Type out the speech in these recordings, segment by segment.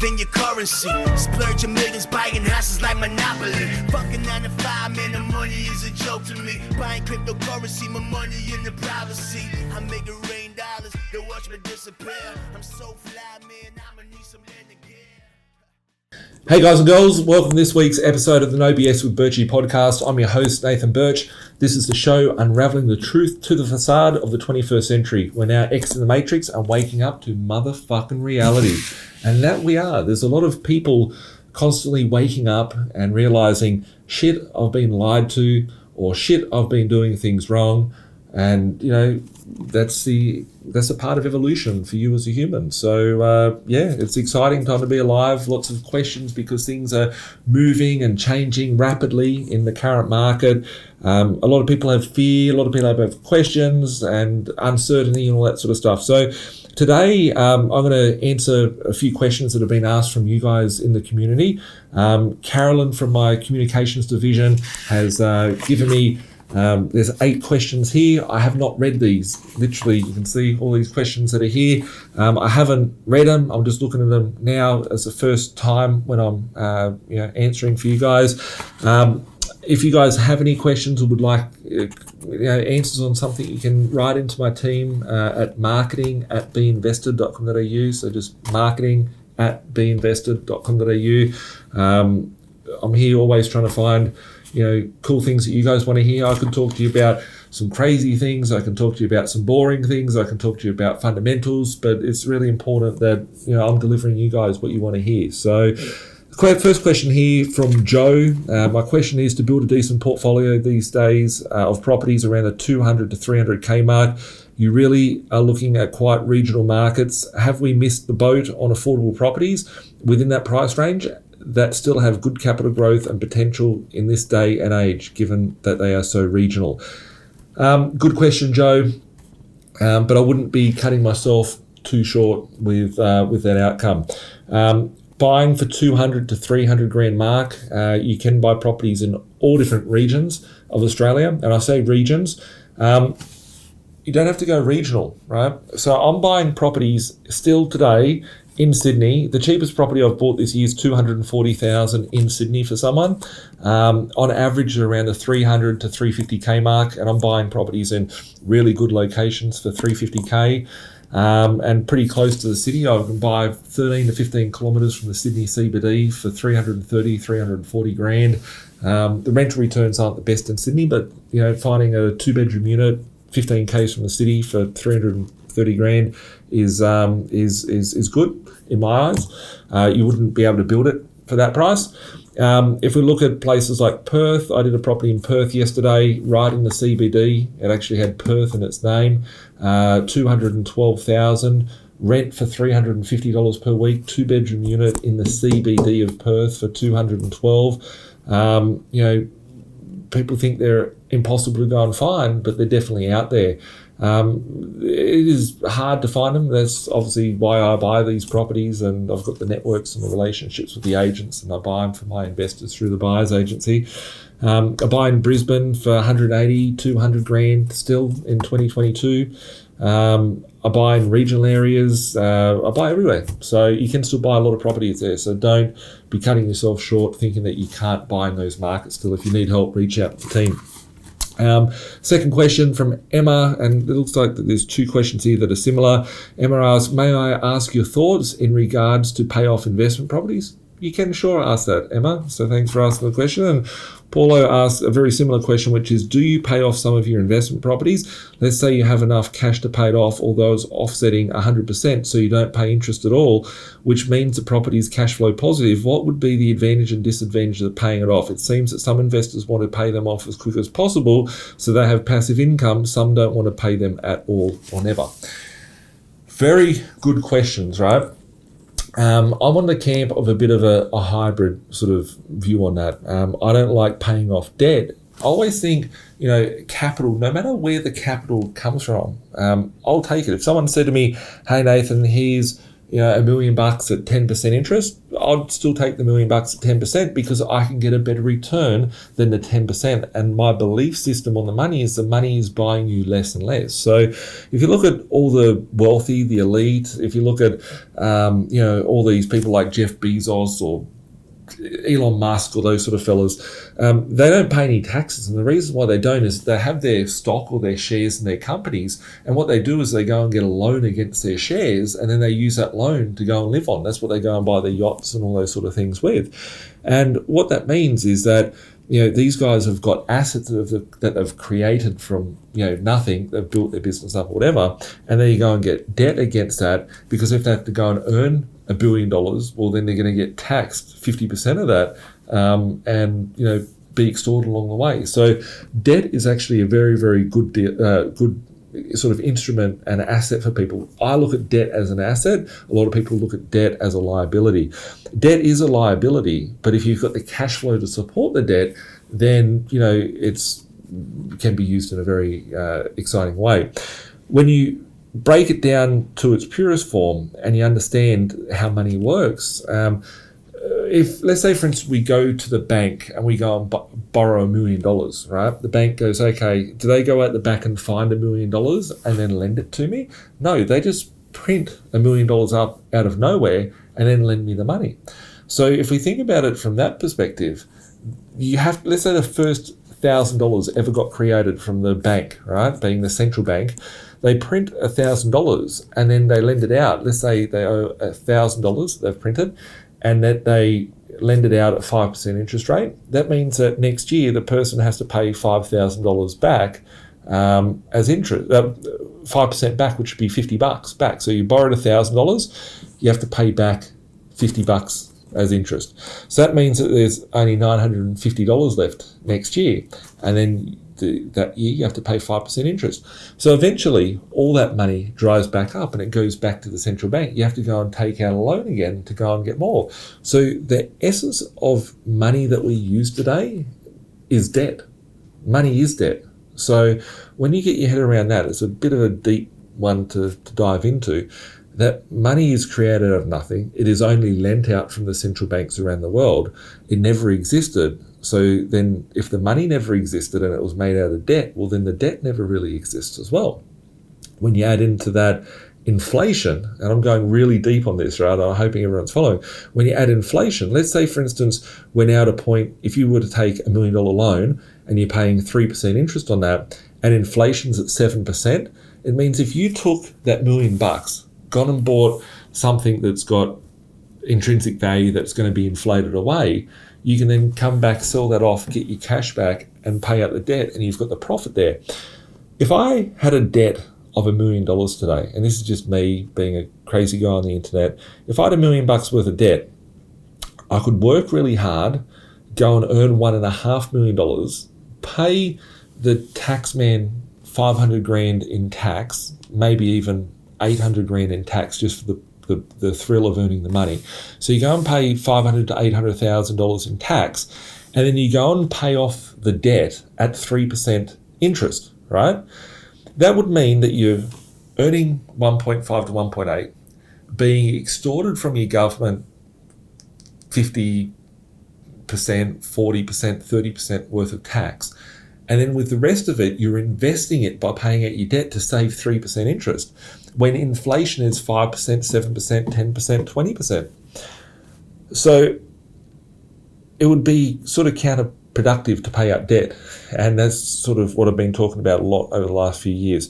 than your currency. Splurging millions, buying houses like Monopoly. Fucking 9 to 5, man, the money is a joke to me. Buying cryptocurrency, my money in the privacy. I make it rain dollars, they watch me disappear. I'm so fly, man, I'ma need some land again. Hey guys and girls, welcome to this week's episode of the No BS with Birchy podcast. I'm your host, Nathan Birch. This is the show unraveling the truth to the facade of the 21st century. We're now exiting the matrix and waking up to motherfucking reality. And that we are. There's a lot of people constantly waking up and realizing, shit, I've been lied to, or shit, I've been doing things wrong. And, you know, that's a part of evolution for you as a human. So, it's an exciting time to be alive. Lots of questions because things are moving and changing rapidly in the current market. A lot of people have fear. A lot of people have questions and uncertainty and all that sort of stuff. So today, I'm going to answer a few questions that have been asked from you guys in the community. Carolyn from my communications division has given me there's 8 questions here. I have not read these. Literally, you can see all these questions that are here. I haven't read them. I'm just looking at them now as the first time when I'm answering for you guys. If you guys have any questions or would like answers on something, you can write into my team at marketing@binvested.com.au. So just marketing@binvested.com.au. I'm here always trying to find cool things that you guys want to hear. I can talk to you about some crazy things. I can talk to you about some boring things. I can talk to you about fundamentals, but it's really important that, I'm delivering you guys what you want to hear. So first question here from Joe. My question is, to build a decent portfolio these days of properties around the 200 to 300K mark, you really are looking at quite regional markets. Have we missed the boat on affordable properties within that price range that still have good capital growth and potential in this day and age, given that they are so regional? Good question, Joe, but I wouldn't be cutting myself too short with that outcome. Buying for 200 to 300 grand mark, you can buy properties in all different regions of Australia, and I say regions. You don't have to go regional, right? So I'm buying properties still today in Sydney. The cheapest property I've bought this year is $240,000 in Sydney for someone. On average, around the 300 to 350K mark, and I'm buying properties in really good locations for 350K. And pretty close to the city. I can buy 13 to 15 kilometres from the Sydney CBD for 330, 340 grand. The rental returns aren't the best in Sydney, but finding a 2-bedroom unit 15 k's from the city for 330 grand is good in my eyes. You wouldn't be able to build it for that price. If we look at places like Perth, I did a property in Perth yesterday, right in the CBD. It actually had Perth in its name. 212,000, rent for $350 per week, 2-bedroom unit in the CBD of Perth for 212. People think they're impossible to go and find, but they're definitely out there. It is hard to find them. That's obviously why I buy these properties, and I've got the networks and the relationships with the agents, and I buy them for my investors through the buyer's agency. I buy in Brisbane for 180, 200 grand still in 2022. I buy in regional areas. I buy everywhere. So you can still buy a lot of properties there. So don't be cutting yourself short thinking that you can't buy in those markets still. If you need help, reach out to the team. Second question from Emma, and it looks like that there's 2 questions here that are similar. Emma asks, may I ask your thoughts in regards to pay off investment properties? You can sure ask that, Emma. So thanks for asking the question. And Paulo asks a very similar question, which is, do you pay off some of your investment properties? Let's say you have enough cash to pay it off, although it's offsetting 100%, so you don't pay interest at all, which means the property is cash flow positive. What would be the advantage and disadvantage of paying it off? It seems that some investors want to pay them off as quick as possible, so they have passive income. Some don't want to pay them at all or never. Very good questions, right? I'm on the camp of a bit of a hybrid sort of view on that. I don't like paying off debt. I always think, capital, no matter where the capital comes from, I'll take it. If someone said to me, hey, Nathan, here's $1 million at 10% interest, I'd still take the $1 million at 10% because I can get a better return than the 10%. And my belief system on the money is buying you less and less. So if you look at all the wealthy, the elite, if you look at, all these people like Jeff Bezos or Elon Musk or those sort of fellas, they don't pay any taxes. And the reason why they don't is they have their stock or their shares in their companies. And what they do is they go and get a loan against their shares, and then they use that loan to go and live on. That's what they go and buy their yachts and all those sort of things with. And what that means is that, these guys have got assets that they've created from, nothing. They've built their business up or whatever. And then you go and get debt against that, because if they have to go and earn $1 billion, well, then they're going to get taxed 50% of that, and be extorted along the way. So debt is actually a very, very good sort of instrument and asset for people. I look at debt as an asset. A lot of people look at debt as a liability. Debt is a liability, but if you've got the cash flow to support the debt, then it's can be used in a very exciting way. When you break it down to its purest form and you understand how money works, if, let's say, for instance, we go to the bank and we go and borrow $1 million, right? The bank goes, okay, do they go out the back and find $1 million and then lend it to me? No, they just print $1 million up out of nowhere and then lend me the money. So if we think about it from that perspective, you have, let's say the first $1,000 ever got created from the bank, right? Being the central bank, they print $1,000 and then they lend it out. Let's say they owe $1,000 they've printed, and that they lend it out at 5% interest rate. That means that next year the person has to pay $5,000 back as interest, 5% back, which would be $50 back. So you borrowed $1,000, you have to pay back $50 as interest. So that means that there's only $950 left next year, and then that year you have to pay 5% interest. So eventually all that money dries back up and it goes back to the central bank. You have to go and take out a loan again to go and get more. So the essence of money that we use today is debt. Money is debt. So when you get your head around that, it's a bit of a deep one to dive into. That money is created out of nothing. It is only lent out from the central banks around the world. It never existed. So then if the money never existed and it was made out of debt, well, then the debt never really exists as well. When you add into that inflation, and I'm going really deep on this, right? I'm hoping everyone's following. When you add inflation, let's say, for instance, we're now at a point, if you were to take $1 million loan and you're paying 3% interest on that, and inflation's at 7%, it means if you took that $1 million, gone and bought something that's got intrinsic value that's going to be inflated away, you can then come back, sell that off, get your cash back and pay out the debt, and you've got the profit there. If I had a debt of $1 million today, and this is just me being a crazy guy on the internet, if I had $1 million worth of debt, I could work really hard, go and earn $1.5 million, pay the tax man 500 grand in tax, maybe even 800 grand in tax just for the thrill of earning the money. So you go and pay $500,000 to $800,000 in tax, and then you go and pay off the debt at 3% interest, right? That would mean that you're earning 1.5 to 1.8, being extorted from your government 50%, 40%, 30% worth of tax. And then with the rest of it, you're investing it by paying out your debt to save 3% interest, when inflation is 5%, 7%, 10%, 20%. So it would be sort of counterproductive to pay out debt. And that's sort of what I've been talking about a lot over the last few years.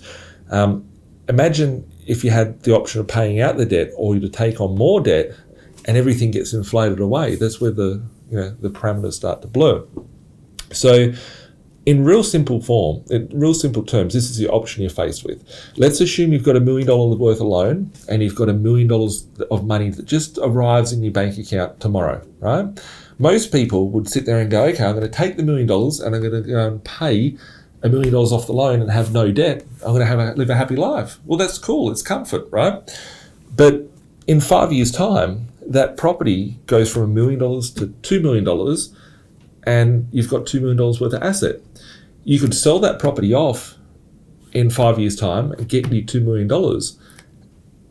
Imagine if you had the option of paying out the debt or to take on more debt and everything gets inflated away. That's where the parameters start to blur. So in real simple form, in real simple terms, this is the option you're faced with. Let's assume you've got $1 million worth of loan and you've got $1 million of money that just arrives in your bank account tomorrow, right? Most people would sit there and go, okay, I'm going to take the $1 million and I'm going to go and pay $1 million off the loan and have no debt. I'm going to live a happy life. Well, that's cool. It's comfort, right? But in 5 years' time, that property goes from $1 million to $2 million and you've got $2 million worth of asset. You could sell that property off in 5 years' time and get you $2 million.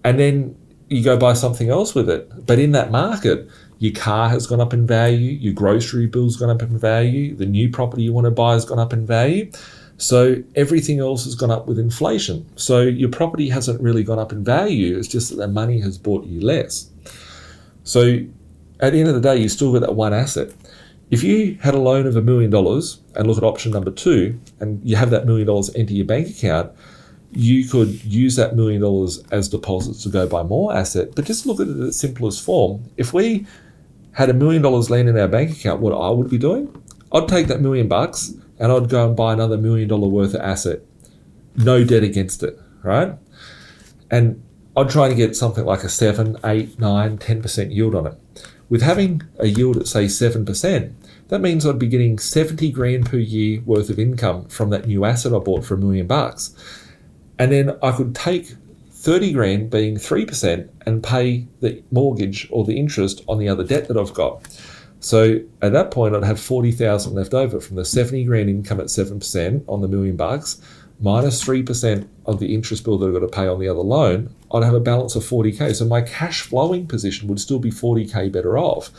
And then you go buy something else with it. But in that market, your car has gone up in value, your grocery bill's gone up in value, the new property you want to buy has gone up in value. So everything else has gone up with inflation. So your property hasn't really gone up in value. It's just that the money has bought you less. So at the end of the day, you still got that one asset. If you had a loan of $1 million and look at option number 2, and you have that $1 million enter your bank account, you could use that $1 million as deposits to go buy more asset. But just look at it in its simplest form. If we had $1 million land in our bank account, what I would be doing, I'd take that $1 million and I'd go and buy another $1 million worth of asset, no debt against it, right? And I'd try to get something like a 7, 8, 9, 10% yield on it. With having a yield at say 7%, that means I'd be getting 70 grand per year worth of income from that new asset I bought for $1 million. And then I could take 30 grand being 3% and pay the mortgage or the interest on the other debt that I've got. So at that point, I'd have 40,000 left over from the 70 grand income at 7% on the $1 million minus 3% of the interest bill that I've got to pay on the other loan. I'd have a balance of 40K. So my cash flowing position would still be 40K better off.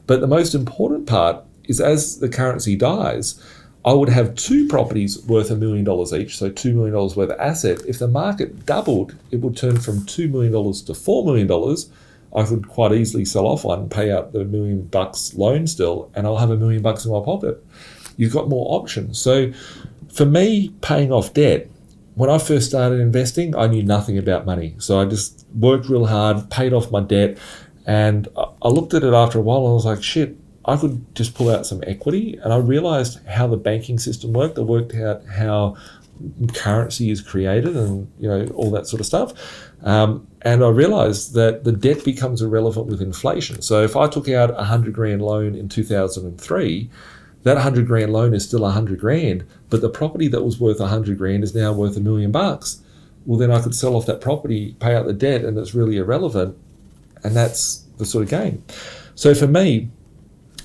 But the most important part is as the currency dies, I would have 2 properties worth $1 million each, so $2 million worth of asset. If the market doubled, it would turn from $2 million to $4 million. I could quite easily sell off one and pay out the $1 million loan still, and I'll have $1 million in my pocket. You've got more options. So for me, paying off debt, when I first started investing, I knew nothing about money. So I just worked real hard, paid off my debt, and I looked at it after a while and I was like, shit, I could just pull out some equity. And I realized how the banking system worked. I worked out how currency is created and, all that sort of stuff. And I realized that the debt becomes irrelevant with inflation. So if I took out a 100 grand loan in 2003, that 100 grand loan is still 100 grand, but the property that was worth 100 grand is now worth $1 million. Well, then I could sell off that property, pay out the debt, and it's really irrelevant. And that's the sort of game. So for me,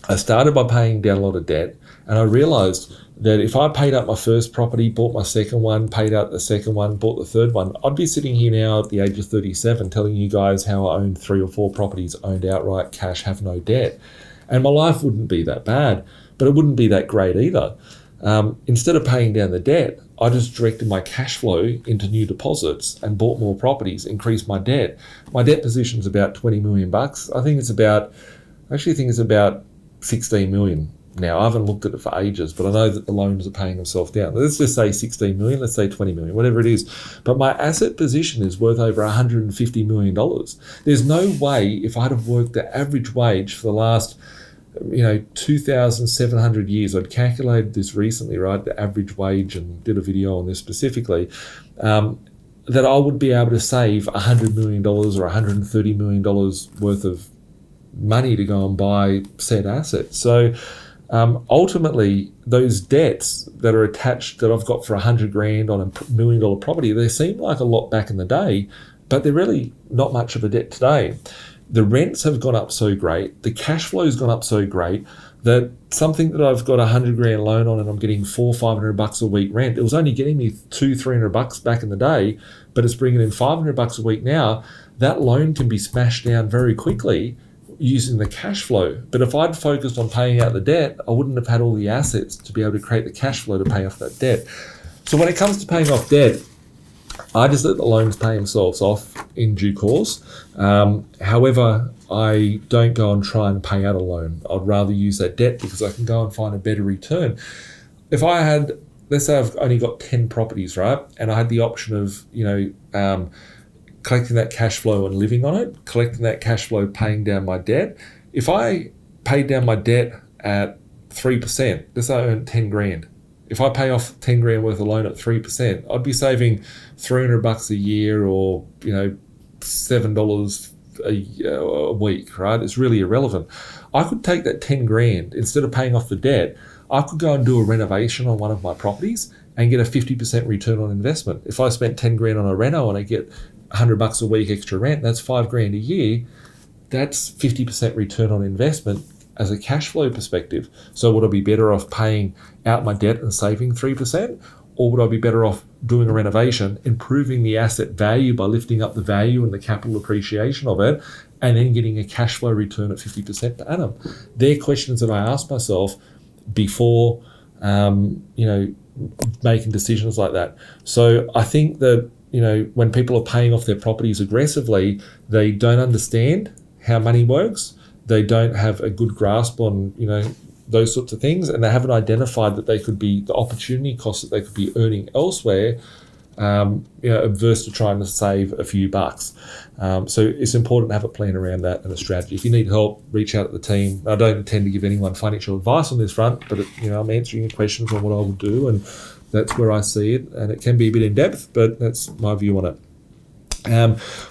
I started by paying down a lot of debt, and I realized that if I paid up my first property, bought my second one, paid out the second one, bought the third one, I'd be sitting here now at the age of 37 telling you guys how I owned 3 or 4 properties, owned outright, cash, have no debt. And my life wouldn't be that bad, but it wouldn't be that great either. Instead of paying down the debt, I just directed my cash flow into new deposits and bought more properties, increased my debt. My debt position is about $20 million. I think it's about 16 million now. I haven't looked at it for ages, but I know that the loans are paying themselves down. Let's just say 16 million, let's say 20 million, whatever it is. But my asset position is worth over $150 million. There's no way, if I'd have worked the average wage for the last 2,700 years, I'd calculated this recently, right, the average wage, and did a video on this specifically, that I would be able to save $100 million or $130 million worth of money to go and buy said assets. So ultimately, those debts that are attached that I've got for 100 grand on a $1 million property, they seem like a lot back in the day, but they're really not much of a debt today. The rents have gone up so great, the cash flow has gone up so great that something that I've got a 100 grand loan on and I'm getting $400-500 a week rent, it was only getting me $200-300 back in the day, but it's bringing in $500 a week now. That loan can be smashed down very quickly using the cash flow. But if I'd focused on paying out the debt, I wouldn't have had all the assets to be able to create the cash flow to pay off that debt. So when it comes to paying off debt, I just let the loans pay themselves off in due course. However, I don't go and try and pay out a loan. I'd rather use that debt because I can go and find a better return. If I had, let's say I've only got 10 properties, right? And I had the option of, collecting that cash flow and living on it, collecting that cash flow, paying down my debt. If I paid down my debt at 3%, let's say I earned 10 grand. If I pay off 10 grand worth of loan at 3%, I'd be saving $300 a year or, $7 a week, right? It's really irrelevant. I could take that 10 grand, instead of paying off the debt, I could go and do a renovation on one of my properties and get a 50% return on investment. If I spent 10 grand on a reno and I get $100 a week extra rent, that's $5 grand a year. That's 50% return on investment as a cash flow perspective. So would I be better off paying out my debt and saving 3%? or would I be better off doing a renovation, improving the asset value by lifting up the value and the capital appreciation of it, and then getting a cash flow return at 50% per annum? They're questions that I ask myself before, making decisions like that. So I think that, when people are paying off their properties aggressively, they don't understand how money works. They don't have a good grasp on, those sorts of things, and they haven't identified that they could be the opportunity costs that they could be earning elsewhere, adverse to trying to save a few bucks. So it's important to have a plan around that and a strategy. If you need help, reach out to the team. I don't intend to give anyone financial advice on this front, but I'm answering your questions on what I will do, and that's where I see it. And it can be a bit in depth, but that's my view on it.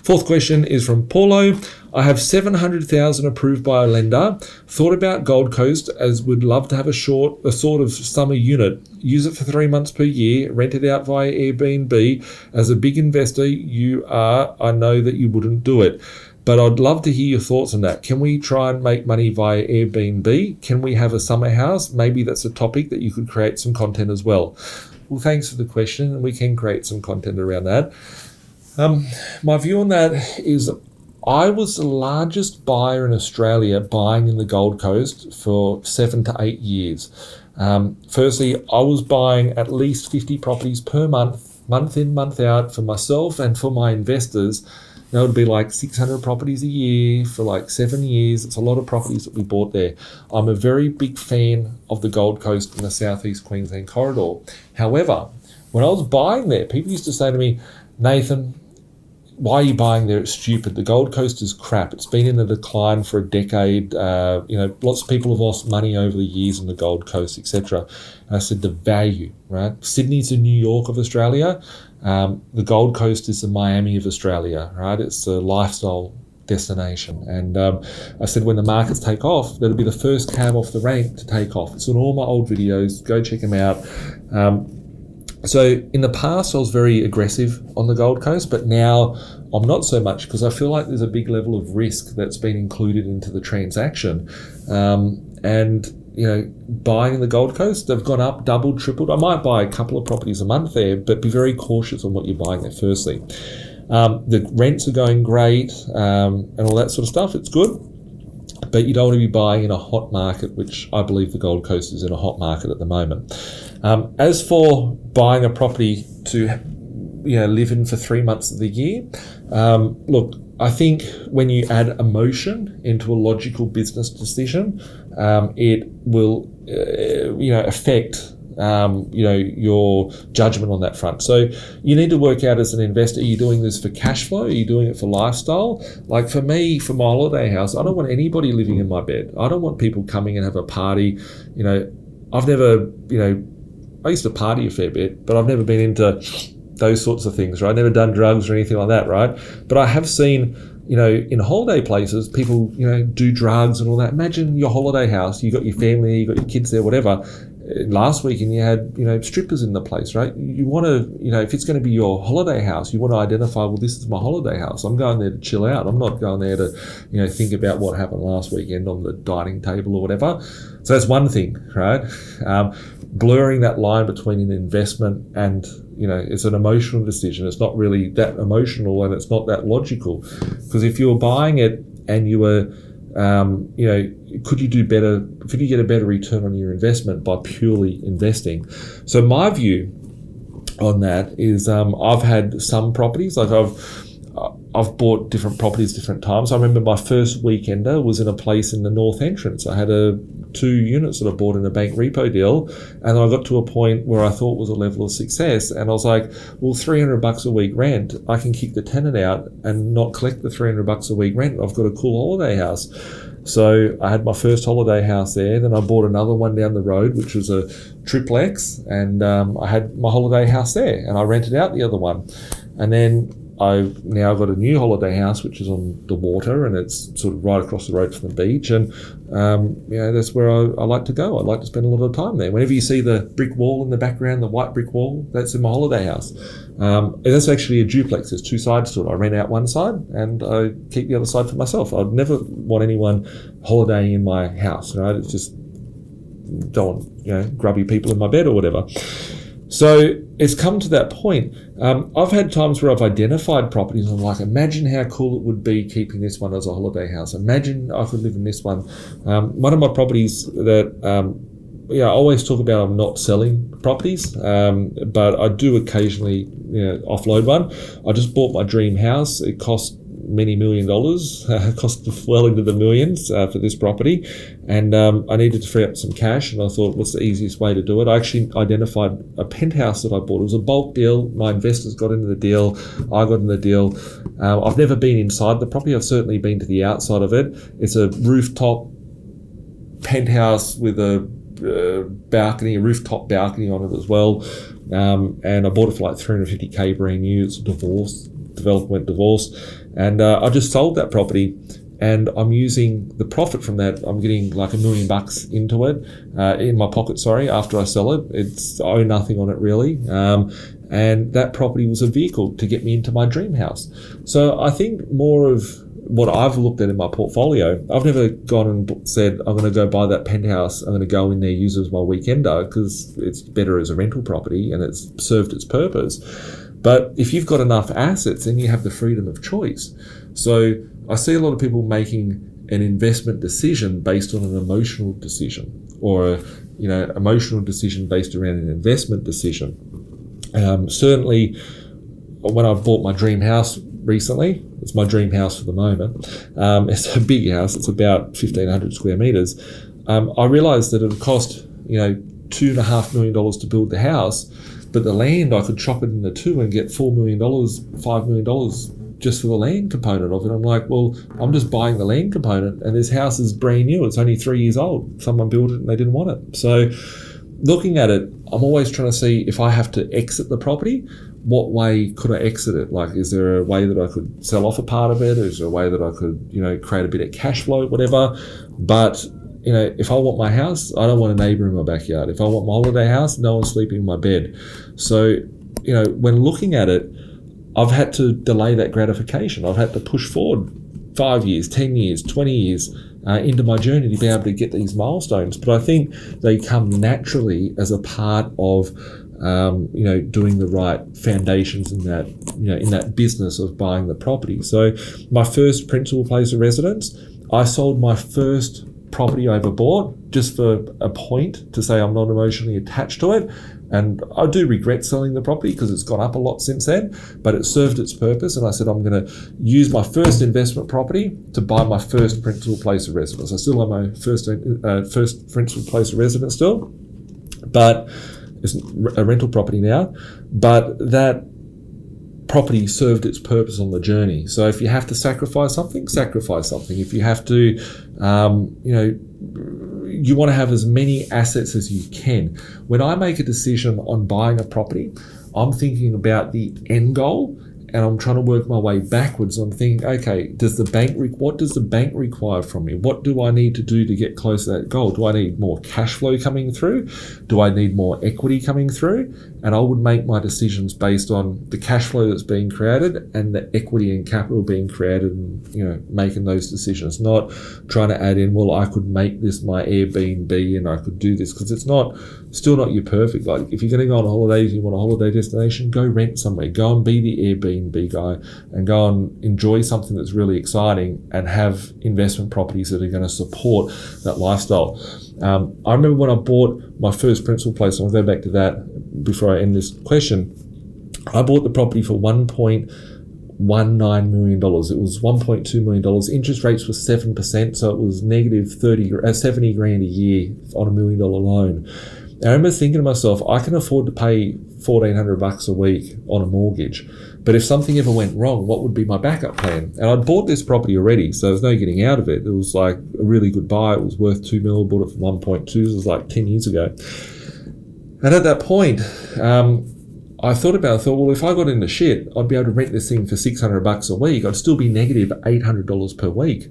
Fourth question is from Paulo. I have 700,000 approved by a lender. Thought about Gold Coast, as would love to have a sort of summer unit. Use it for 3 months per year. Rent it out via Airbnb. As a big investor you are, I know that you wouldn't do it. But I'd love to hear your thoughts on that. Can we try and make money via Airbnb? Can we have a summer house? Maybe that's a topic that you could create some content as well. Well, thanks for the question, and we can create some content around that. My view on that is I was the largest buyer in Australia buying in the Gold Coast for 7 to 8 years. Firstly, I was buying at least 50 properties per month, month in, month out, for myself and for my investors. That would be like 600 properties a year for like 7 years. It's a lot of properties that we bought there. I'm a very big fan of the Gold Coast and the Southeast Queensland corridor. However, when I was buying there, people used to say to me, Nathan, why are you buying there? It's stupid. The Gold Coast is crap. It's been in a decline for a decade. Lots of people have lost money over the years on the Gold Coast, etc. And I said the value, right? Sydney's the New York of Australia. The Gold Coast is the Miami of Australia, right? It's a lifestyle destination. And I said when the markets take off, that'll be the first cab off the rank to take off. It's on all my old videos. Go check them out. So in the past, I was very aggressive on the Gold Coast, but now I'm not so much, because I feel like there's a big level of risk that's been included into the transaction. Buying in the Gold Coast, they've gone up, doubled, tripled. I might buy a couple of properties a month there, but be very cautious on what you're buying there firstly. The rents are going great, and all that sort of stuff. It's good. But you don't want to be buying in a hot market, which I believe the Gold Coast is in a hot market at the moment. As for buying a property to live in for 3 months of the year, look, I think when you add emotion into a logical business decision, it will affect your judgment on that front. So you need to work out as an investor, are you doing this for cash flow? Are you doing it for lifestyle? Like for me, for my holiday house, I don't want anybody living in my bed. I don't want people coming and have a party. I've never, I used to party a fair bit, but I've never been into those sorts of things, right? I've never done drugs or anything like that, right? But I have seen, in holiday places, people, do drugs and all that. Imagine your holiday house, you got your family, you got your kids there, whatever. Last weekend you had, strippers in the place, right? You want to, if it's going to be your holiday house, you want to identify, well, this is my holiday house. I'm going there to chill out. I'm not going there to, think about what happened last weekend on the dining table or whatever. So that's one thing, right? Blurring that line between an investment and, it's an emotional decision. It's not really that emotional and it's not that logical. Because if you're buying it and you were, could you do better? Could you get a better return on your investment by purely investing? So my view on that is I've had some properties, like I've bought different properties different times. I remember my first weekender was in a place in the North Entrance. I had 2 units that I bought in a bank repo deal, and I got to a point where I thought was a level of success, and I was like, well, $300 a week rent, I can kick the tenant out and not collect the $300 a week rent. I've got a cool holiday house. So I had my first holiday house there. Then I bought another one down the road, which was a triplex, and I had my holiday house there, and I rented out the other one. And then I've now got a new holiday house, which is on the water, and it's sort of right across the road from the beach. And, that's where I like to go. I like to spend a lot of time there. Whenever you see the brick wall in the background, the white brick wall, that's in my holiday house. That's actually a duplex. There's 2 sides to it. I rent out one side and I keep the other side for myself. I'd never want anyone holidaying in my house, right? It's just don't want, grubby people in my bed or whatever. So it's come to that point. I've had times where I've identified properties and I'm like, imagine how cool it would be keeping this one as a holiday house. Imagine I could live in this one. One of my properties that I always talk about, I'm not selling properties, but I do occasionally offload one. I just bought my dream house. It cost many $1 million, cost well into the millions for this property, and I needed to free up some cash, and I thought, what's the easiest way to do it? I actually identified a penthouse that I bought. It was a bulk deal. My investors got into the deal. I got in the deal. I've never been inside the property. I've certainly been to the outside of it. It's a rooftop penthouse with a rooftop balcony on it as well, and I bought it for like $350K brand new. It's a developer went divorced, and I just sold that property, and I'm using the profit from that. I'm getting like $1 million into it, in my pocket, after I sell it. I owe nothing on it really, and that property was a vehicle to get me into my dream house. So I think more of what I've looked at in my portfolio, I've never gone and said, I'm going to go buy that penthouse, I'm going to go in there, use it as my weekender, because it's better as a rental property and it's served its purpose. But if you've got enough assets, then you have the freedom of choice. So I see a lot of people making an investment decision based on an emotional decision, or emotional decision based around an investment decision. Certainly, when I bought my dream house recently, it's my dream house for the moment. It's a big house. It's about 1,500 square meters. I realized that it would cost, $2.5 million to build the house, but the land, I could chop it into two and get $4 million, $5 million just for the land component of it. I'm like, well, I'm just buying the land component, and this house is brand new. It's only 3 years old. Someone built it and they didn't want it. So looking at it, I'm always trying to see, if I have to exit the property, what way could I exit it? Like, is there a way that I could sell off a part of it? Is there a way that I could, create a bit of cash flow, whatever? But, if I want my house, I don't want a neighbor in my backyard. If I want my holiday house, no one's sleeping in my bed. So, when looking at it, I've had to delay that gratification. I've had to push forward 5 years, 10 years, 20 years into my journey to be able to get these milestones. But I think they come naturally as a part of doing the right foundations in that, in that business of buying the property. So my first principal place of residence, I sold my first property I ever bought just for a point, to say I'm not emotionally attached to it. And I do regret selling the property because it's gone up a lot since then, but it served its purpose. And I said, I'm going to use my first investment property to buy my first principal place of residence. I still have my first principal place of residence still, but it's a rental property now. But that property served its purpose on the journey. So if you have to sacrifice something, sacrifice something. If you have to, you want to have as many assets as you can. When I make a decision on buying a property, I'm thinking about the end goal, and I'm trying to work my way backwards. I'm thinking, okay, what does the bank require from me? What do I need to do to get close to that goal? Do I need more cash flow coming through? Do I need more equity coming through? And I would make my decisions based on the cash flow that's being created and the equity and capital being created, and making those decisions, not trying to add in, well, I could make this my Airbnb and I could do this, because it's still not your perfect. Like, if you're going to go on holidays, you want a holiday destination, go rent somewhere, go and be the Airbnb guy and go and enjoy something that's really exciting, and have investment properties that are going to support that lifestyle. I remember when I bought my first principal place, and I'll go back to that before I end this question. I bought the property for $1.19 million. It was $1.2 million. Interest rates were 7%, so it was negative 70 grand a year on $1 million loan. And I remember thinking to myself, I can afford to pay $1,400 a week on a mortgage, but if something ever went wrong, what would be my backup plan? And I'd bought this property already, so there's no getting out of it. It was like a really good buy. It was worth $2 million. Bought it for 1.2. It was like 10 years ago. And at that point, I thought, well, if I got into shit, I'd be able to rent this thing for $600 a week. I'd still be negative $800 per week.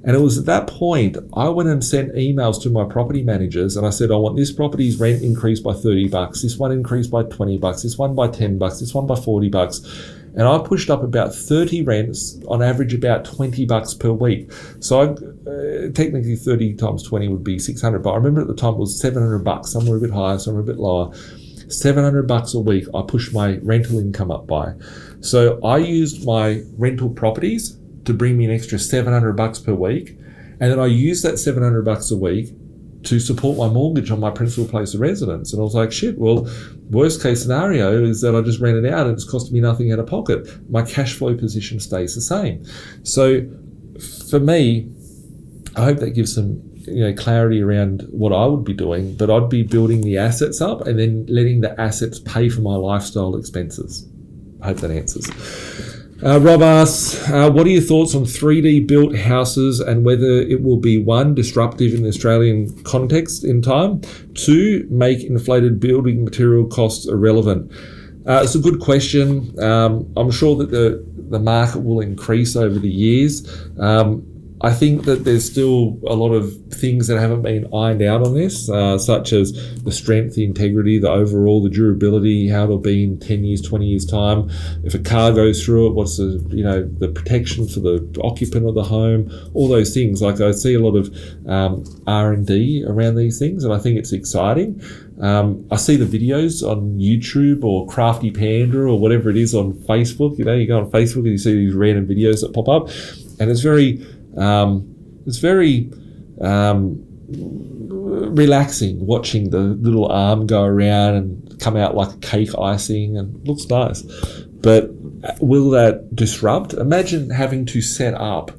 And it was at that point, I went and sent emails to my property managers, and I said, I want this property's rent increased by $30, this one increased by $20, this one by $10, this one by $40. And I pushed up about 30 rents, on average about $20 per week. So technically 30 times 20 would be 600, but I remember at the time it was $700, some were a bit higher, some were a bit lower. $700 a week I push my rental income up by. So I used my rental properties to bring me an extra $700 per week, and then I used that $700 a week to support my mortgage on my principal place of residence. And I was like, shit, well, worst case scenario is that I just rent it out and it's costing me nothing out of pocket. My cash flow position stays the same. So for me, I hope that gives some clarity around what I would be doing, but I'd be building the assets up and then letting the assets pay for my lifestyle expenses. I hope that answers. Rob asks, what are your thoughts on 3D built houses and whether it will be, one, disruptive in the Australian context in time, two, make inflated building material costs irrelevant? It's a good question. I'm sure that the market will increase over the years. I think that there's still a lot of things that haven't been ironed out on this, such as the strength, the integrity, the overall, the durability, how it'll be in 10 years, 20 years time. If a car goes through it, what's the protection for the occupant of the home, all those things. Like I see a lot of R&D around these things, and I think it's exciting. I see the videos on YouTube or Crafty Panda or whatever it is on Facebook. You go on Facebook and you see these random videos that pop up, and it's very relaxing watching the little arm go around and come out like cake icing, and it looks nice. But will that disrupt? Imagine having to set up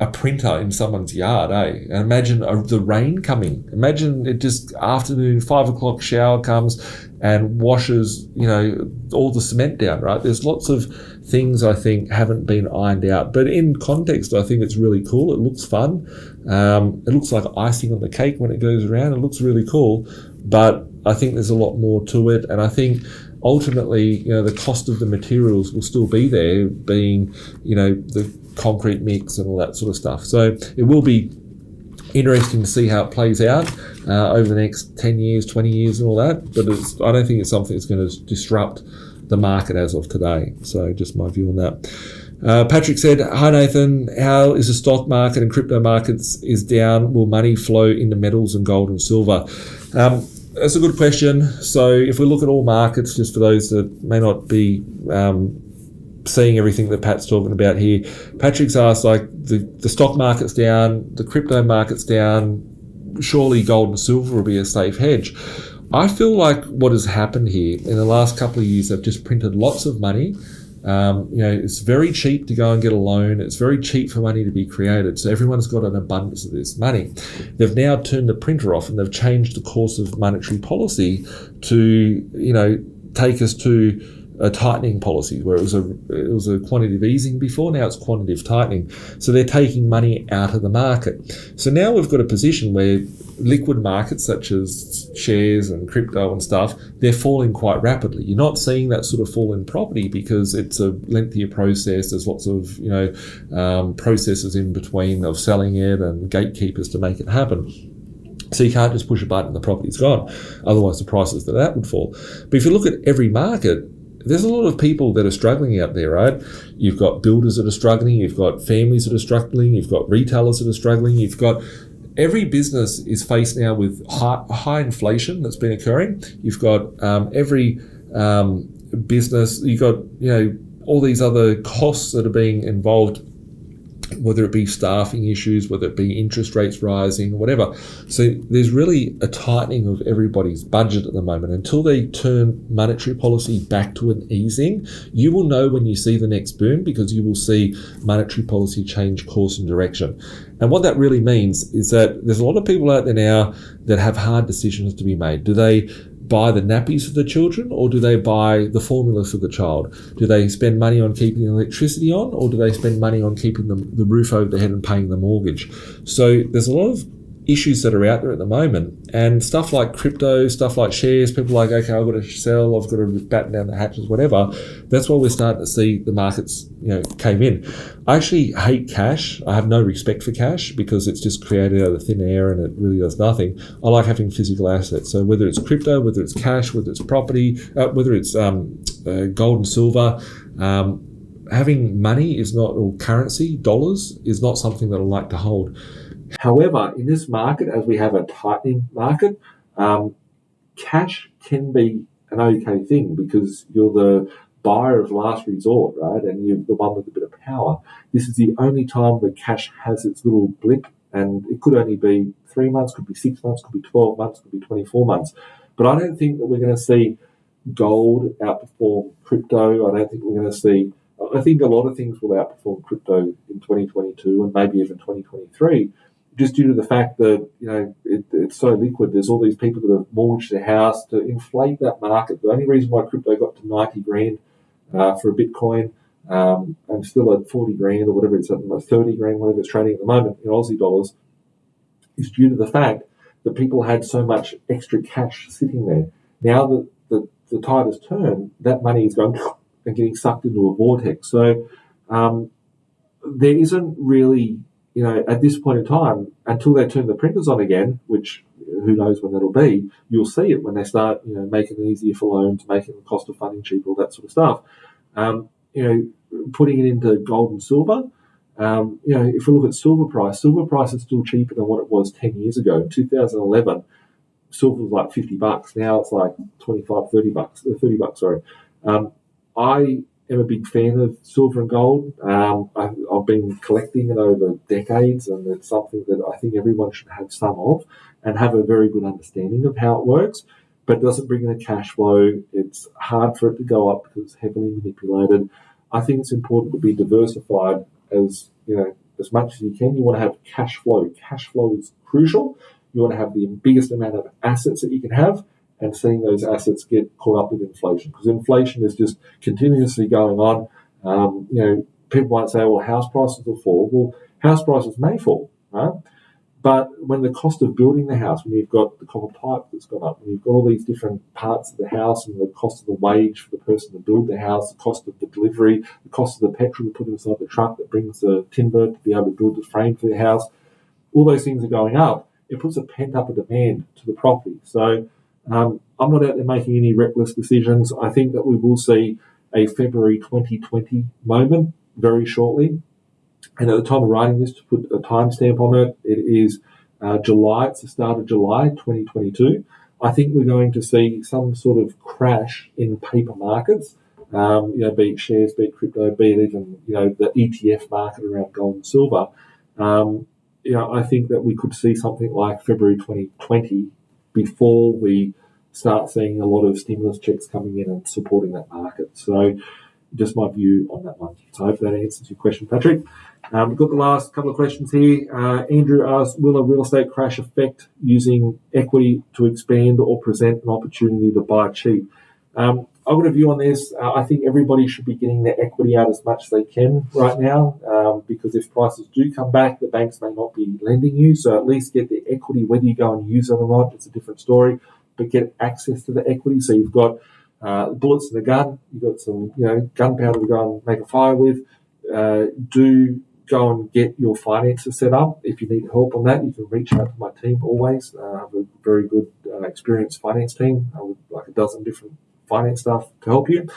a printer in someone's yard, And imagine the rain coming. Imagine it just afternoon, 5 o'clock shower comes and washes, all the cement down, right? There's lots of things I think haven't been ironed out. But in context, I think it's really cool. It looks fun. It looks like icing on the cake when it goes around. It looks really cool. But I think there's a lot more to it. And I think ultimately, the cost of the materials will still be there, being, the concrete mix and all that sort of stuff. So it will be interesting to see how it plays out over the next 10 years, 20 years and all that. But I don't think it's something that's going to disrupt the market as of today. So just my view on that. Patrick said, hi Nathan, how is the stock market and crypto markets is down? Will money flow into metals and gold and silver? That's a good question. So if we look at all markets, just for those that may not be seeing everything that Pat's talking about here, Patrick's asked, the stock market's down, the crypto market's down, surely gold and silver will be a safe hedge. I feel like what has happened here in the last couple of years, they've just printed lots of money. It's very cheap to go and get a loan. It's very cheap for money to be created. So everyone's got an abundance of this money. They've now turned the printer off and they've changed the course of monetary policy to, take us to a tightening policy where it was a quantitative easing before. Now it's quantitative tightening. So they're taking money out of the market. So now we've got a position where liquid markets such as shares and crypto and stuff, they're falling quite rapidly. You're not seeing that sort of fall in property because it's a lengthier process. There's lots of processes in between of selling it and gatekeepers to make it happen. So you can't just push a button and the property's gone. Otherwise the prices of that would fall. But if you look at every market, there's a lot of people that are struggling out there, right? You've got builders that are struggling, you've got families that are struggling, you've got retailers that are struggling, you've got every business is faced now with high inflation that's been occurring. You've got every business, you've got all these other costs that are being involved, whether it be staffing issues, whether it be interest rates rising, whatever. So there's really a tightening of everybody's budget at the moment. Until they turn monetary policy back to an easing, you will know when you see the next boom because you will see monetary policy change course and direction. And what that really means is that there's a lot of people out there now that have hard decisions to be made. Do they buy the nappies for the children or do they buy the formula for the child? Do they spend money on keeping the electricity on or do they spend money on keeping the roof over their head and paying the mortgage? So there's a lot of issues that are out there at the moment, and stuff like crypto, stuff like shares, people are like, okay, I've got to sell, I've got to batten down the hatches, whatever. That's why we're starting to see the markets cave in. I actually hate cash. I have no respect for cash because it's just created out of thin air and it really does nothing. I like having physical assets. So whether it's crypto, whether it's cash, whether it's property, whether it's gold and silver, having money is not, or currency, dollars, is not something that I like to hold. However, in this market, as we have a tightening market, cash can be an okay thing because you're the buyer of last resort, right? And you're the one with a bit of power. This is the only time where cash has its little blip, and it could only be 3 months, could be 6 months, could be 12 months, could be 24 months. But I don't think that we're going to see gold outperform crypto. I don't think we're going to see. I think a lot of things will outperform crypto in 2022 and maybe even 2023, just due to the fact that it's so liquid. There's all these people that have mortgaged their house to inflate that market. The only reason why crypto got to 90 grand for a Bitcoin and still at 40 grand or whatever it's at, 30 grand, whatever it's trading at the moment in Aussie dollars, is due to the fact that people had so much extra cash sitting there. Now that the tide has turned, that money is going and getting sucked into a vortex. So there isn't really, at this point in time, until they turn the printers on again, which who knows when that'll be, you'll see it when they start, making it easier for loans, making the cost of funding cheaper, all that sort of stuff. Putting it into gold and silver. If we look at silver price is still cheaper than what it was 10 years ago. In 2011, silver was like $50. Now it's like 25, $30, sorry. I am a big fan of silver and gold. I've been collecting it over decades, and it's something that I think everyone should have some of and have a very good understanding of how it works, but it doesn't bring in a cash flow. It's hard for it to go up because it's heavily manipulated. I think it's important to be diversified as much as you can. You want to have cash flow. Cash flow is crucial. You want to have the biggest amount of assets that you can have, and seeing those assets get caught up with inflation, because inflation is just continuously going on. People might say, well, house prices will fall. Well, house prices may fall, right? But when the cost of building the house, when you've got the copper pipe that's gone up, when you've got all these different parts of the house and the cost of the wage for the person to build the house, the cost of the delivery, the cost of the petrol to put inside the truck that brings the timber to be able to build the frame for the house, all those things are going up. It puts a pent-up demand to the property. So I'm not out there making any reckless decisions. I think that we will see a February 2020 moment very shortly. And at the time of writing this, to put a timestamp on it, it is July. It's the start of July 2022. I think we're going to see some sort of crash in paper markets, be it shares, be it crypto, be it even the ETF market around gold and silver. I think that we could see something like February 2020 before we start seeing a lot of stimulus checks coming in and supporting that market. So just my view on that one. So I hope that answers your question, Patrick. We've got the last couple of questions here. Andrew asks, will a real estate crash affect using equity to expand or present an opportunity to buy cheap? I've got a view on this. I think everybody should be getting their equity out as much as they can right now, because if prices do come back, the banks may not be lending you. So at least get the equity, whether you go and use it or not, it's a different story. But get access to the equity. So you've got bullets in the gun, you've got some gunpowder to go and make a fire with. Do go and get your finances set up. If you need help on that, you can reach out to my team always. I have a very good experienced finance team with like a dozen different finance staff to help you.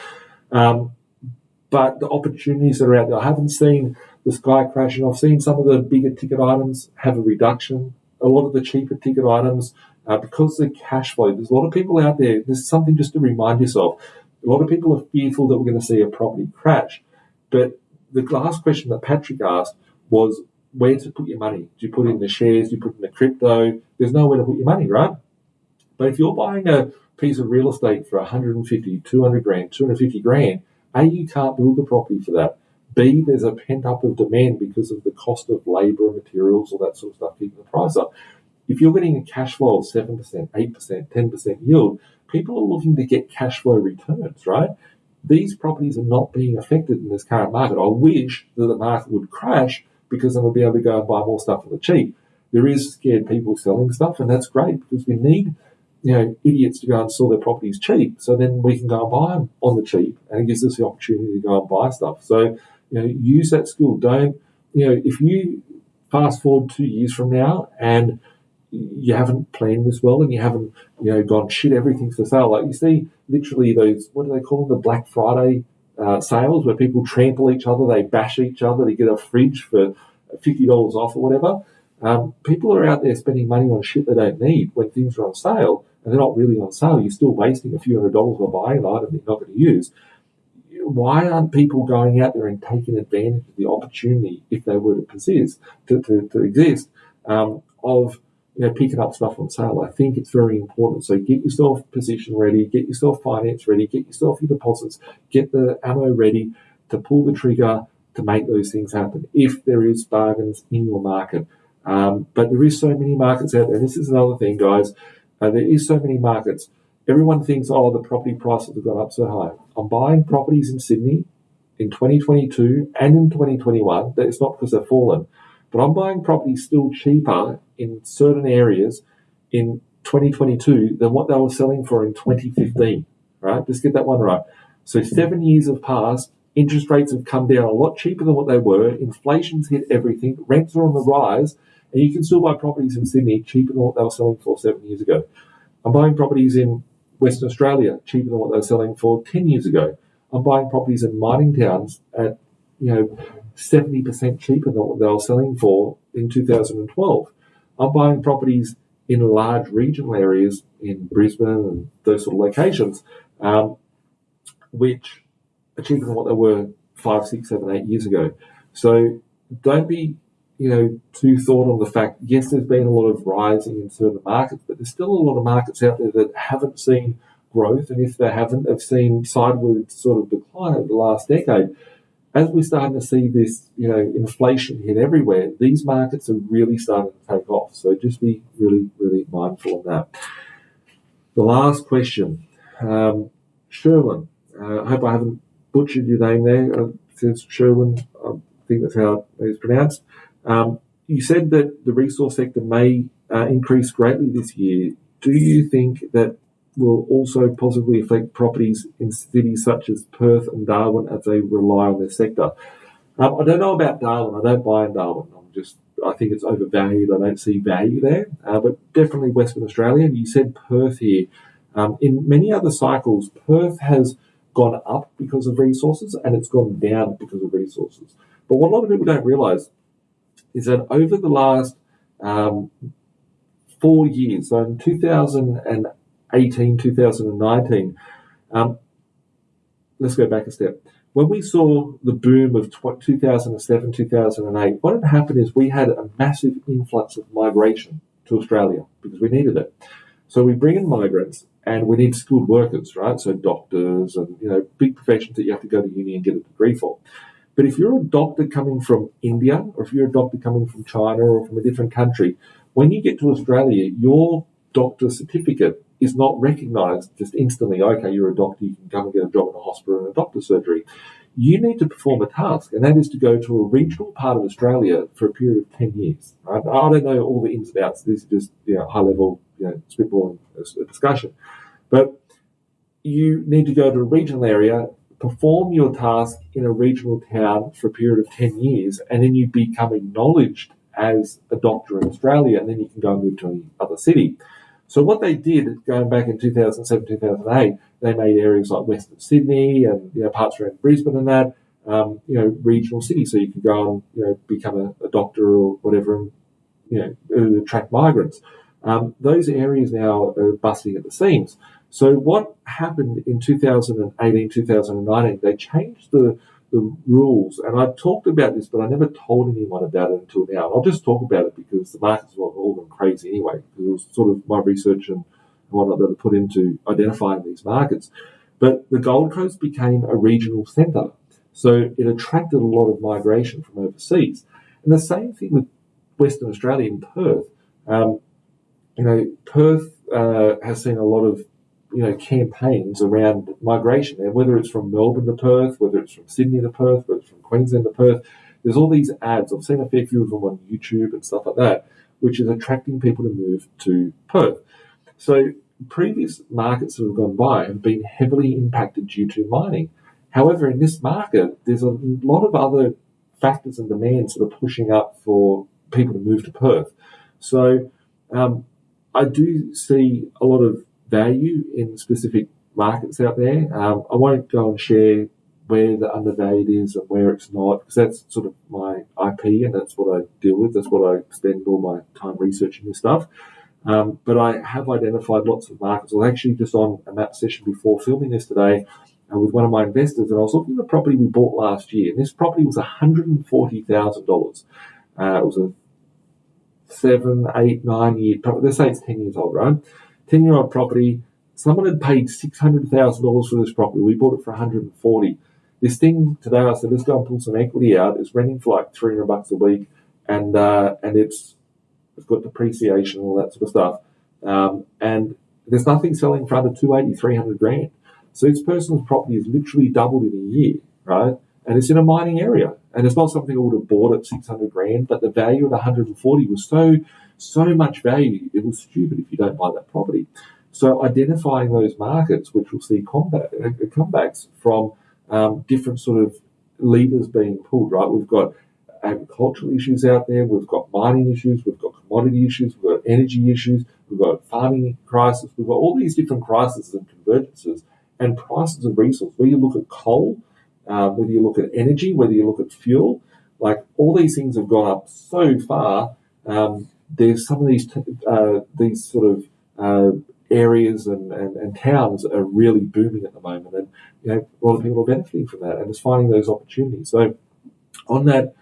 But the opportunities that are out there, I haven't seen the sky crashing. I've seen some of the bigger ticket items have a reduction. A lot of the cheaper ticket items, because of the cash flow, there's a lot of people out there. There's something just to remind yourself. A lot of people are fearful that we're going to see a property crash. But the last question that Patrick asked was where to put your money. Do you put it in the shares? Do you put it in the crypto? There's nowhere to put your money, right? But if you're buying a piece of real estate for 150, 200 grand, 250 grand, A, you can't build the property for that. B, there's a pent-up of demand because of the cost of labour, materials, all that sort of stuff, keeping the price up. If you're getting a cash flow of 7%, 8%, 10% yield, people are looking to get cash flow returns, right? These properties are not being affected in this current market. I wish that the market would crash because then we'll be able to go and buy more stuff on the cheap. There is scared people selling stuff, and that's great because we need idiots to go and sell their properties cheap, so then we can go and buy them on the cheap, and it gives us the opportunity to go and buy stuff. So, use that skill. Don't, if you fast forward 2 years from now and you haven't planned this well and you haven't, gone shit, everything's for sale. Like you see literally those, what do they call them? The Black Friday sales where people trample each other, they bash each other to get a fridge for $50 off or whatever. People are out there spending money on shit they don't need when things are on sale, and they're not really on sale. You're still wasting a few $100s by buying an item you're not going to use. Why aren't people going out there and taking advantage of the opportunity, if they were to persist, to exist, of picking up stuff on sale? I think it's very important. So get yourself position ready, get yourself finance ready, get yourself your deposits, get the ammo ready to pull the trigger to make those things happen if there is bargains in your market. But there is so many markets out there. And this is another thing, guys. There is so many markets. Everyone thinks, oh, the property prices have gone up so high. I'm buying properties in Sydney in 2022 and in 2021. That it's not because they've fallen, but I'm buying properties still cheaper in certain areas in 2022 than what they were selling for in 2015. Right? Just get that one right. So 7 years have passed. Interest rates have come down a lot cheaper than what they were. Inflation's hit everything. Rents are on the rise. And you can still buy properties in Sydney cheaper than what they were selling for 7 years ago. I'm buying properties in Western Australia cheaper than what they were selling for 10 years ago. I'm buying properties in mining towns at 70% cheaper than what they were selling for in 2012. I'm buying properties in large regional areas in Brisbane and those sort of locations, which are cheaper than what they were 5, 6, 7, 8 years ago. So don't be too thought on the fact, yes, there's been a lot of rising in certain markets, but there's still a lot of markets out there that haven't seen growth, and if they haven't, they've seen sideways sort of decline over the last decade. As we're starting to see this, inflation hit everywhere, these markets are really starting to take off. So just be really, really mindful of that. The last question, Sherwin. I hope I haven't butchered your name there. It says Sherwin. I think that's how it's pronounced. You said that the resource sector may increase greatly this year. Do you think that will also positively affect properties in cities such as Perth and Darwin as they rely on their sector? I don't know about Darwin. I don't buy in Darwin. I think it's overvalued. I don't see value there. But definitely Western Australia. And you said Perth here. In many other cycles, Perth has gone up because of resources and it's gone down because of resources. But what a lot of people don't realise is that over the last 4 years, so in 2018, 2019, let's go back a step. When we saw the boom of 2007, 2008, what had happened is we had a massive influx of migration to Australia because we needed it. So we bring in migrants and we need skilled workers, right? So doctors and, big professions that you have to go to uni and get a degree for. But if you're a doctor coming from India, or if you're a doctor coming from China or from a different country, when you get to Australia, your doctor certificate is not recognised just instantly. Okay, you're a doctor, you can come and get a job in a hospital and a doctor's surgery. You need to perform a task, and that is to go to a regional part of Australia for a period of 10 years. Right? I don't know all the ins and outs. This is just high-level spitballing discussion. But you need to go to a regional area, perform your task in a regional town for a period of 10 years, and then you become acknowledged as a doctor in Australia, and then you can go and move to any other city. So what they did, going back in 2007, 2008, they made areas like Western Sydney and parts around Brisbane and that, regional cities, so you can go and become a doctor or whatever, and attract migrants. Those areas now are busting at the seams. So what happened in 2018, 2019, they changed the rules, and I talked about this, but I never told anyone about it until now. And I'll just talk about it because the markets were all gone crazy anyway, because it was sort of my research and whatnot that I put into identifying these markets. But the Gold Coast became a regional centre, so it attracted a lot of migration from overseas. And the same thing with Western Australia in Perth. Perth has seen a lot of campaigns around migration, and whether it's from Melbourne to Perth, whether it's from Sydney to Perth, whether it's from Queensland to Perth, there's all these ads. I've seen a fair few of them on YouTube and stuff like that, which is attracting people to move to Perth. So previous markets that have gone by have been heavily impacted due to mining. However, in this market, there's a lot of other factors and demands that are pushing up for people to move to Perth. So I do see a lot of value in specific markets out there. I won't go and share where the undervalued is and where it's not, because that's sort of my IP and that's what I deal with. That's what I spend all my time researching this stuff. But I have identified lots of markets. I was actually just on a map session before filming this today with one of my investors, and I was looking at the property we bought last year. And this property was $140,000. It was a 7, 8, 9 year property. Let's say it's 10 years old, right? 10-year-old property. Someone had paid $600,000 for this property. We bought it for $140,000. This thing today, I said, let's go and pull some equity out. It's renting for like $300 a week, and it's got depreciation and all that sort of stuff. And there's nothing selling for under 280, 300 grand. So this person's property has literally doubled in a year, right? And it's in a mining area. And it's not something I would have bought at 600 grand, but the value at 140 was so much value. It was stupid if you don't buy that property. So identifying those markets, which will see comebacks from different sort of levers being pulled, right? We've got agricultural issues out there. We've got mining issues. We've got commodity issues. We've got energy issues. We've got farming crisis. We've got all these different crises and convergences and prices of resource. Whether you look at coal, whether you look at energy, whether you look at fuel, like all these things have gone up so far. There's some of these sort of areas and towns are really booming at the moment, and a lot of people are benefiting from that and just finding those opportunities. So on that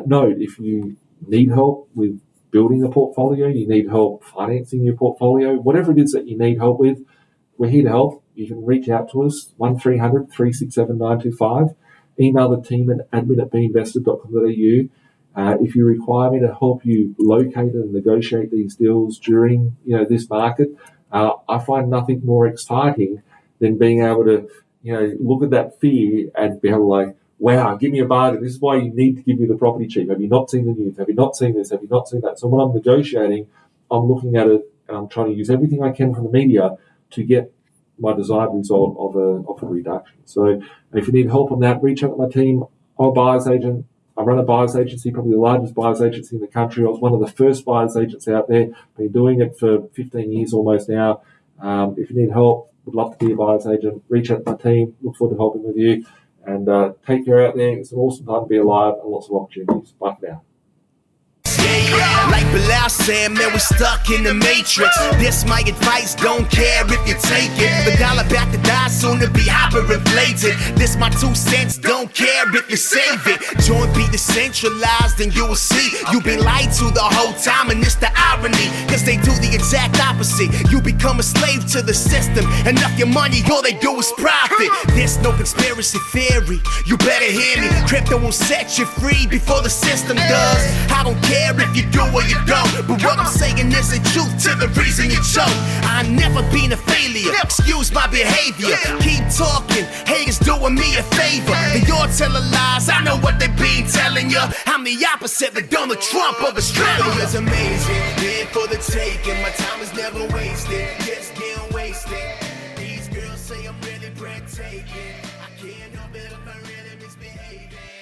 note, if you need help with building a portfolio, you need help financing your portfolio, whatever it is that you need help with, we're here to help. You can reach out to us, 1300 367 925. Email the team at admin@binvested.com.au. If you require me to help you locate and negotiate these deals during this market, I find nothing more exciting than being able to look at that fear and be able to like, wow, give me a bargain. This is why you need to give me the property cheap. Have you not seen the news? Have you not seen this? Have you not seen that? So when I'm negotiating, I'm looking at it and I'm trying to use everything I can from the media to get my desired result of a reduction. So if you need help on that, reach out to my team. I'm a buyer's agent. I run a buyer's agency, probably the largest buyer's agency in the country. I was one of the first buyer's agents out there. Been doing it for 15 years almost now. If you need help, would love to be a buyer's agent. Reach out to my team. Look forward to helping with you. And take care out there. It's an awesome time to be alive and lots of opportunities. Bye for now. Like Bilal said, man, we're stuck in the matrix. This my advice, don't care if you take it. The dollar back to die, soon to be hyperinflated. This my 2 cents, don't care if you save it. Joint be decentralized and you will see you've been lied to the whole time, and it's the irony, cause they do the exact opposite. You become a slave to the system, enough your money, all they do is profit. There's no conspiracy theory, you better hear me. Crypto will set you free before the system does. I don't care if you do or you don't, but what I'm saying is the truth to the reason you choke. I never been a failure, excuse my behavior. Keep talking, haters doing me a favor. They all tell lies, I know what they been telling you. I'm the opposite, the Donald Trump of Australia. It's amazing, here for the taking. My time is never wasted, just getting wasted. These girls say I'm really breathtaking. I can't help it if I really misbehaving.